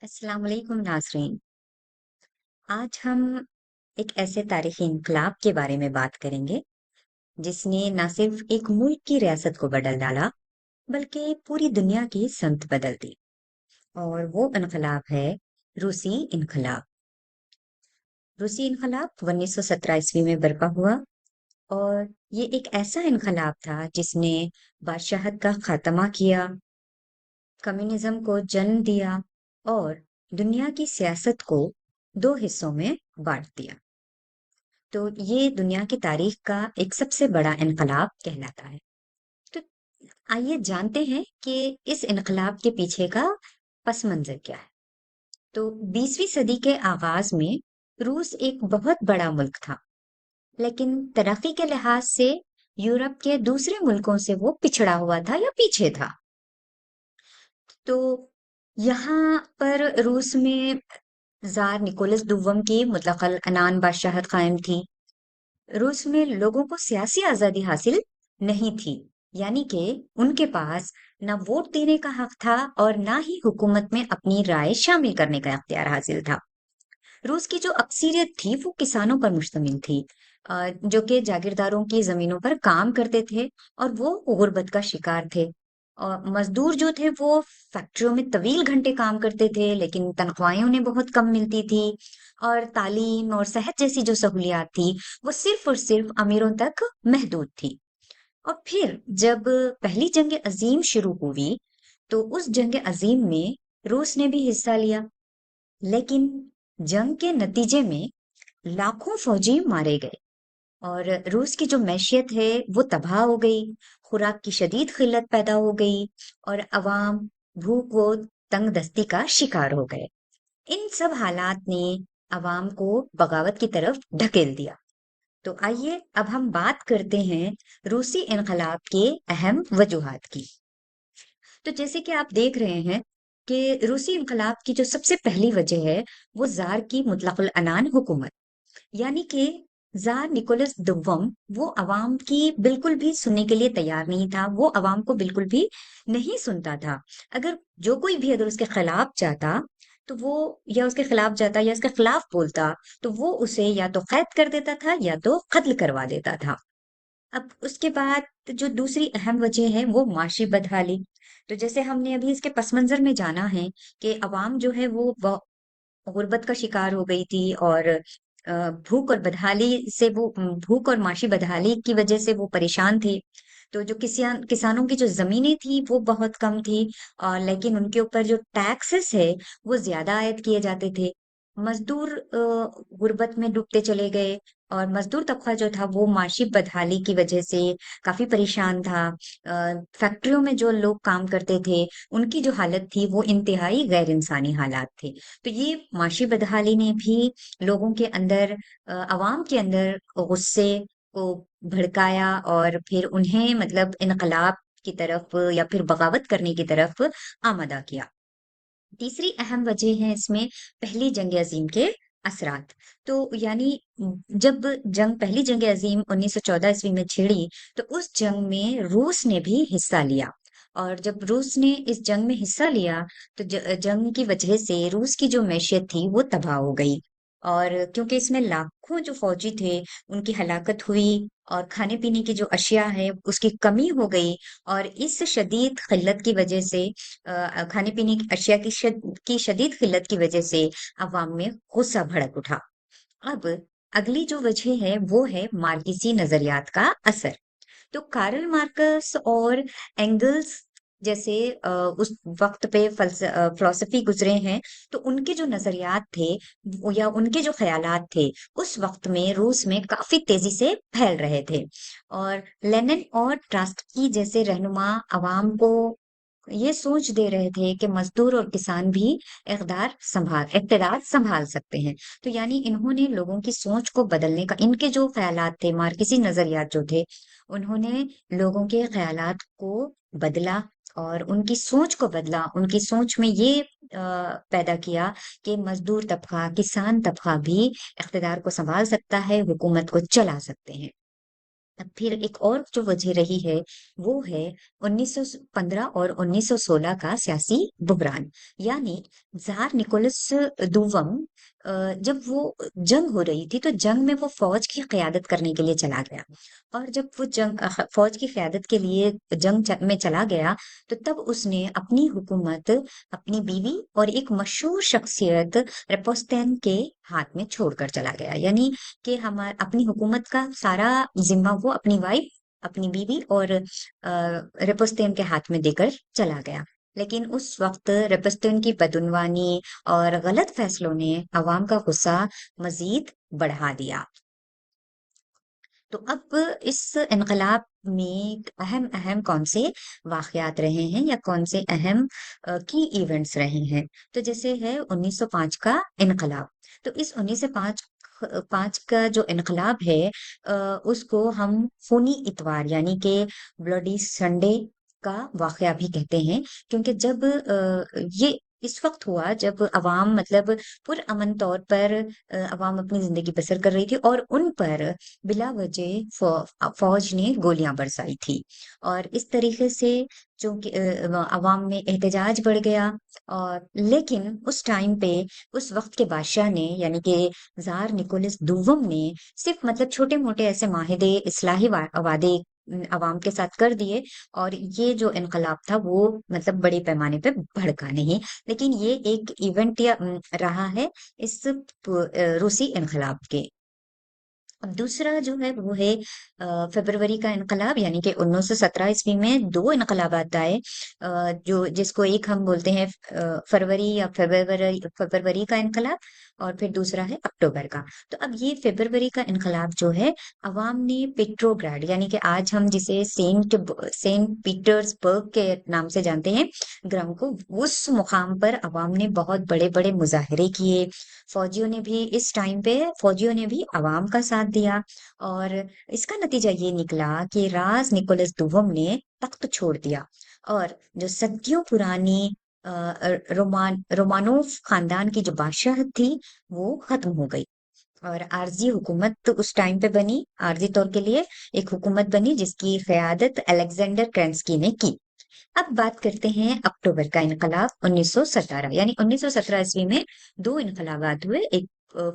अस्सलाम वालेकुम नाज़रीन। आज हम एक ऐसे तारीखी इनकलाब के बारे में बात करेंगे जिसने न सिर्फ एक मुल्क की रियासत को बदल डाला बल्कि पूरी दुनिया की समत बदल दी। और वो इनकलाब है रूसी इनकलाब। रूसी इनकलाब 1917 ईस्वी में बर्पा हुआ। और ये एक ऐसा इनकलाब था जिसने बादशाहत का खात्मा किया, कम्युनिज्म को जन्म दिया और दुनिया की सियासत को दो हिस्सों में बांट दिया। तो ये दुनिया की तारीख का एक सबसे बड़ा इनकलाब कहलाता है। तो आइए जानते हैं कि इस इनकलाब के पीछे का पस मंजर क्या है। तो 20वीं सदी के आगाज में रूस एक बहुत बड़ा मुल्क था, लेकिन तरक्की के लिहाज से यूरोप के दूसरे मुल्कों से वो पिछड़ा हुआ था या पीछे था। तो यहाँ पर रूस में जार निकोलस दुव्वम की मुतलकल अनान बादशाहत कायम थी। रूस में लोगों को सियासी आजादी हासिल नहीं थी, यानी कि उनके पास ना वोट देने का हक था और ना ही हुकूमत में अपनी राय शामिल करने का अख्तियार हासिल था। रूस की जो अक्सरियत थी वो किसानों पर मुश्तमिल थी, जो कि जागीरदारों की जमीनों पर काम करते थे और वो गुर्बत का शिकार थे। और मजदूर जो थे वो फैक्ट्रियों में तवील घंटे काम करते थे, लेकिन तनख्वाहें उन्हें बहुत कम मिलती थी। और तालीम और सेहत जैसी जो सहूलियात थी वो सिर्फ और सिर्फ अमीरों तक महदूद थी। और फिर जब पहली जंग अजीम शुरू हुई तो उस जंग अजीम में रूस ने भी हिस्सा लिया, लेकिन जंग के नतीजे में लाखों फौजी मारे गए और रूस की जो मैशियत है वो तबाह हो गई। खुराक की शदीद किल्लत पैदा हो गई और अवाम भूख व तंगदस्ती का शिकार हो गए। इन सब हालात ने अवाम को बगावत की तरफ ढकेल दिया। तो आइए अब हम बात करते हैं रूसी इनकलाब के अहम वजूहात की। तो जैसे कि आप देख रहे हैं कि रूसी इनकलाब की जो सबसे पहली वजह है वो जार की मुतलकुल अनान हुकूमत, यानी कि जार निकोलस दुव्वम वो अवाम की बिल्कुल भी सुनने के लिए तैयार नहीं था। वो अवाम को बिल्कुल भी नहीं सुनता था। अगर जो कोई भी अगर उसके खिलाफ जाता तो वो या उसके खिलाफ जाता या उसके खिलाफ बोलता तो वो उसे या तो कैद कर देता था या तो कत्ल करवा देता था। अब उसके बाद जो दूसरी अहम वजह है वो माशी बदहाली। तो जैसे हमने अभी इसके पस मंजर में जाना है कि अवाम जो है वो गुर्बत का शिकार हो गई थी और भूख और बदहाली से वो भूख और माशी बदहाली की वजह से वो परेशान थे। तो जो किसानों की जो जमीनें थी वो बहुत कम थी, और लेकिन उनके ऊपर जो टैक्सेस है वो ज्यादा आयद किए जाते थे। मजदूर गुर्बत में डूबते चले गए और मजदूर तबका जो था वो माशी बदहाली की वजह से काफी परेशान था। फैक्ट्रियों में जो लोग काम करते थे उनकी जो हालत थी वो इंतहाई गैर इंसानी हालात थे। तो ये माशी बदहाली ने भी लोगों के अंदर, अवाम के अंदर गुस्से को भड़काया और फिर उन्हें मतलब इनकलाब की तरफ या फिर बगावत करने की तरफ आमादा किया। तीसरी अहम वजह है इसमें पहली जंग अजीम के असरात। तो यानी जब पहली जंग अजीम 1914 ईस्वी में छिड़ी तो उस जंग में रूस ने भी हिस्सा लिया। और जब रूस ने इस जंग में हिस्सा लिया तो जंग की वजह से रूस की जो मैशियत थी वो तबाह हो गई। और क्योंकि इसमें लाखों जो फौजी थे उनकी हलाकत हुई और खाने पीने की जो अशिया है उसकी कमी हो गई। और इस शदीद किल्लत की वजह से, खाने पीने की अशिया की शदीद किल्लत की वजह से अवाम में गुस्सा भड़क उठा। अब अगली जो वजह है वो है मार्क्सी नजरियात का असर। तो कार्ल मार्कस और एंगल्स जैसे उस वक्त पे फिलोसफी गुजरे हैं। तो उनके जो नजरियात थे या उनके जो ख्यालात थे उस वक्त में रूस में काफी तेजी से फैल रहे थे। और लेनिन और ट्रास्की जैसे रहनुमा अवाम को ये सोच दे रहे थे कि मजदूर और किसान भी इक़्तिदार संभाल सकते हैं। तो यानी इन्होंने लोगों की सोच को बदलने का, इनके जो ख्यालात थे, मार्क्सी नजरियात जो थे, उन्होंने लोगों के ख्यालात को बदला और उनकी सोच को बदला। उनकी सोच में ये पैदा किया कि मजदूर तबका, किसान तबका भी इक़्तिदार को संभाल सकता है, हुकूमत को चला सकते हैं। अब फिर एक और जो वजह रही है वो है 1915 और 1916 का सियासी बुहरान। यानी जार निकोलस दुवम जब वो जंग हो रही थी तो जंग में वो फौज की क़यादत करने के लिए चला गया। और जब वो फौज की क़यादत के लिए में चला गया तो तब उसने अपनी हुकूमत अपनी बीवी और एक मशहूर शख्सियत रेपोस्टेन के हाथ में छोड़कर चला गया। यानी कि हमार अपनी हुकूमत का सारा जिम्मा वो अपनी वाइफ, अपनी बीवी और रेपस्तेन के हाथ में देकर चला गया। लेकिन उस वक्त रेपस्तेन की बदउनवानी और गलत फैसलों ने अवाम का गुस्सा मजीद बढ़ा दिया। तो अब इस इनकलाब में अहम अहम कौन से वाकयात रहे हैं या कौन से अहम की इवेंट्स रहे हैं। तो जैसे है 1905 का इनकलाब। तो इस 1905 पांच का जो इनकलाब है अ, उसको हम खूनी इतवार यानी कि ब्लडी संडे का वाकया भी कहते हैं। क्योंकि जब ये इस वक्त हुआ जब अवाम मतलब पुरअमन तौर पर अवाम अपनी जिंदगी बसर कर रही थी और उन पर बिला वजह फौज ने गोलियां बरसाई थी। और इस तरीके से चूंकि अवाम में एहतजाज बढ़ गया। और लेकिन उस टाइम पे उस वक्त के बादशाह ने यानी कि जार निकोलस दुवम ने सिर्फ मतलब छोटे मोटे ऐसे माहिदे इस्लाही वादे अवाम के साथ कर दिए। और ये जो इनकलाब था वो मतलब बड़े पैमाने पे भड़का नहीं। लेकिन ये एक इवेंट या रहा है इस रूसी इनकलाब के। अब दूसरा जो है वो है फरवरी का इनकलाब यानी कि 1917 ईस्वी में दो इनकलाबात आए। जो जिसको एक हम बोलते हैं फरवरी या फरवरी का इनकलाब और फिर दूसरा है अक्टूबर का। तो अब ये फरवरी का इनकलाब जो है अवाम ने पेट्रोग्राड यानी कि आज हम जिसे सेंट पीटर्सबर्ग के नाम से जानते हैं ग्राम को, उस मुकाम पर अवाम ने बहुत बड़े बड़े मुजाहरे किए। फौजियों ने भी अवाम का साथ दिया। और इसका नतीजा ये निकला कि राज निकोलस दुवम ने तख्त छोड़ दिया। और जो सदियों पुरानी रोमानोव खानदान की जो बादशाहत थी वो खत्म हो गई। और आरजी हुकूमत तो उस टाइम पे बनी, आरजी तौर के लिए एक हुकूमत बनी जिसकी क़यादत अलेक्जेंडर केरेंस्की ने की। अब बात करते हैं अक्टूबर का इनकलाब 1917 यानी 1917 ईस्वी में दो इनकलाबात हुए, एक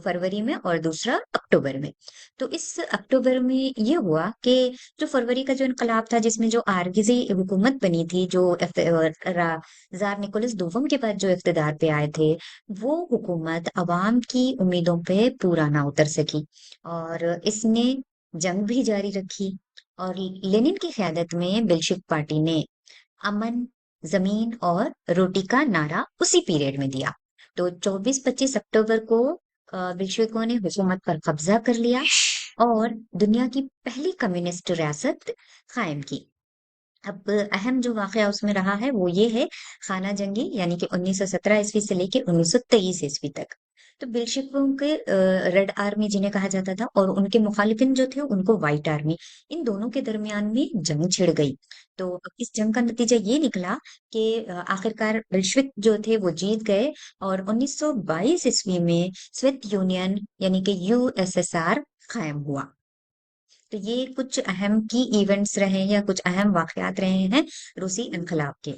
फरवरी में और दूसरा अक्टूबर में। तो इस अक्टूबर में ये हुआ कि जो फरवरी का जो इनकलाब था जिसमें जो आरगीजी हुकूमत बनी थी जो जार निकोलस दोवम के बाद जो इख्तिदार पे आए थे वो हुकूमत अवाम की उम्मीदों पे पूरा ना उतर सकी। और इसने जंग भी जारी रखी। और लेनिन की क़यादत में बेल्शिक पार्टी ने अमन, जमीन और रोटी का नारा उसी पीरियड में दिया। तो 24-25 अक्टूबर को बिल्शेविकों ने हुकूमत पर कब्जा कर लिया और दुनिया की पहली कम्युनिस्ट रियासत कायम की। अब अहम जो वाकया उसमें रहा है वो ये है खाना जंगी यानी कि 1917 ईस्वी से लेके 1923 ईस्वी तक। तो बिल्शेविकों के रेड आर्मी जिन्हें कहा जाता था और उनके मुखालिफिन जो थे उनको व्हाइट आर्मी, इन दोनों के दरमियान में जंग छिड़ गई। तो अब इस जंग का नतीजा ये निकला कि आखिरकार बिल्शेविक जो थे वो जीत गए और 1922 ईस्वी में सोवियत यूनियन यानी कि यूएसएसआर कायम हुआ। तो ये कुछ अहम की इवेंट्स रहे हैं या कुछ अहम वाकयात रहे हैं रूसी इनकलाब के।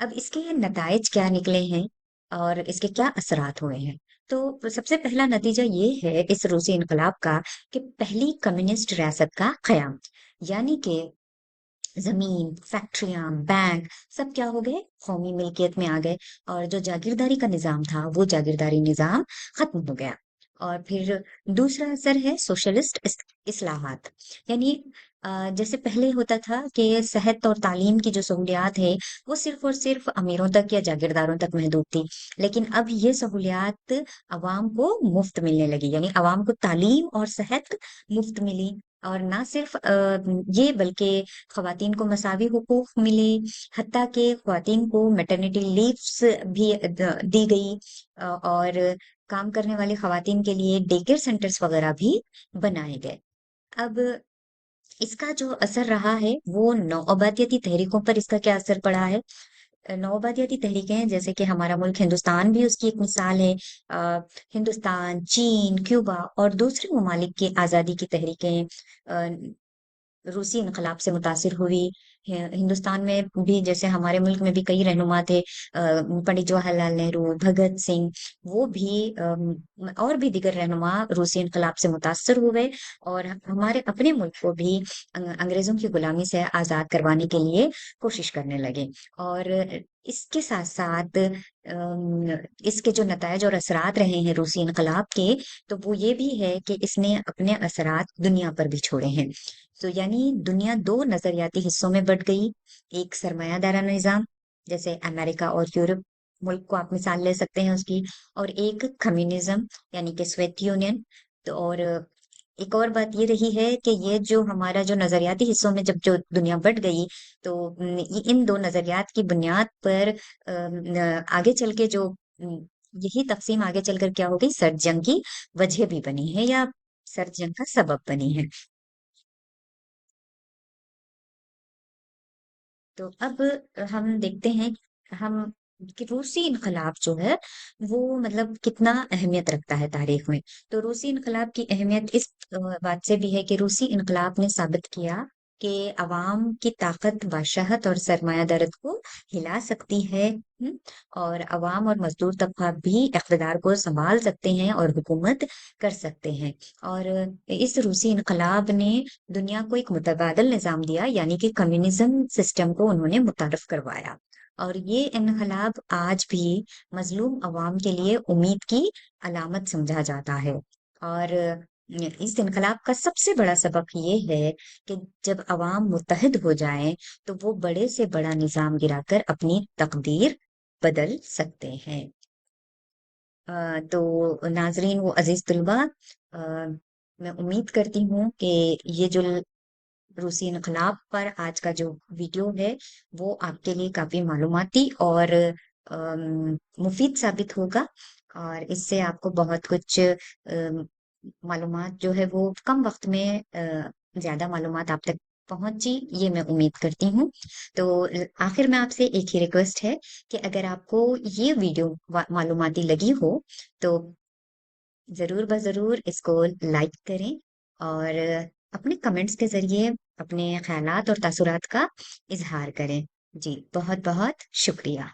अब इसके नतायज क्या निकले हैं और इसके क्या असरात हुए हैं। तो सबसे पहला नतीजा ये है इस रूसी इनकलाब का कि पहली कम्युनिस्ट रियासत का कयाम। यानी कि जमीन, फैक्ट्रियां, बैंक सब क्या हो गए कौमी मिल्कियत में आ गए। और जो जागीरदारी का निजाम था वो जागीरदारी निजाम खत्म हो गया। और फिर दूसरा असर है सोशलिस्ट इस्लाहात। यानी जैसे पहले होता था कि सेहत और तालीम की जो सहूलियात है वो सिर्फ और सिर्फ अमीरों तक या जागीरदारों तक महदूद थी। लेकिन अब ये सहूलियात अवाम को मुफ्त मिलने लगी। यानी अवाम को तालीम और सेहत मुफ्त मिली। और ना सिर्फ ये बल्कि खवातीन को मसावी हुकूक मिले। हत्ता के खवातीन को मैटरनिटी लीव्स भी दी गई। और काम करने वाली खवातीन के लिए डे केयर सेंटर्स वगैरह भी बनाए गए। अब इसका जो असर रहा है वो नौआबादियती तहरीकों पर इसका क्या असर पड़ा है। नौआबादियाती तहरीकें जैसे कि हमारा मुल्क हिंदुस्तान भी उसकी एक मिसाल है। हिंदुस्तान, चीन, क्यूबा और दूसरे ममालिक की आज़ादी की तहरीकें रूसी इनकलाब से मुतासिर हुई। हिंदुस्तान में भी, जैसे हमारे मुल्क में भी कई रहनुमा थे, पंडित जवाहरलाल नेहरू, भगत सिंह, वो भी और भी दीगर रहनुमा रूसी इनकलाब से मुतासर हुए और हमारे अपने मुल्क को भी अंग्रेजों की गुलामी से आजाद करवाने के लिए कोशिश करने लगे। और इसके साथ साथ इसके जो नतायज और असरात रहे हैं रूसी इनकलाब के, तो वो ये भी है कि इसने अपने असरात दुनिया पर भी छोड़े हैं। तो यानी दुनिया दो नजरियाती हिस्सों में बट गई। एक सरमायादारा निजाम, जैसे अमेरिका और यूरोप मुल्क को आप मिसाल ले सकते हैं उसकी, और एक कम्युनिज्म यानी कि सोवियत यूनियन। तो और एक और बात ये रही है कि ये जो हमारा जो नजरियाती हिस्सों में जब जो दुनिया बट गई, तो ये इन दो नजरियात की बुनियाद पर आगे चल के जो यही तकसीम आगे चलकर क्या हो गई, सर्द जंग की वजह भी बनी है, या सर्द जंग का सबब बनी है। तो अब हम देखते हैं हम कि रूसी इनकलाब जो है वो मतलब कितना अहमियत रखता है तारीख में। तो रूसी इनकलाब की अहमियत इस बात से भी है कि रूसी इनकलाब ने साबित किया कि अवाम की ताकत बादशाहत और सरमायादारत को हिला सकती है। और अवाम और मजदूर तबका भी इक़्तिदार को संभाल सकते हैं और हुकूमत कर सकते हैं। और इस रूसी इनकलाब ने दुनिया को एक मुतबादल निजाम दिया, यानी कि कम्युनिज्म सिस्टम को उन्होंने मुतारफ करवाया। और ये इनकलाब आज भी मजलूम अवाम के लिए उम्मीद की अलामत समझा जाता है। और इस इनकलाब का सबसे बड़ा सबक ये है कि जब अवाम मुत्तहिद हो जाएं, तो वो बड़े से बड़ा निजाम गिराकर अपनी तकदीर बदल सकते हैं। तो नाजरीन वो अजीज तुलबा, अ, मैं उम्मीद करती हूँ कि ये जो रूसी इनकलाब पर आज का जो वीडियो है वो आपके लिए काफी मालूमाती और मुफीद साबित होगा। और इससे आपको बहुत कुछ मालूमात जो है वो कम वक्त में ज्यादा मालूमात आप तक पहुंची, ये मैं उम्मीद करती हूँ। तो आखिर में आपसे एक ही रिक्वेस्ट है कि अगर आपको ये वीडियो मालूमाती लगी हो, तो जरूर ब जरूर इसको लाइक करें और अपने कमेंट्स के जरिए अपने ख्यालात और तासुरात का इजहार करें। जी बहुत बहुत शुक्रिया।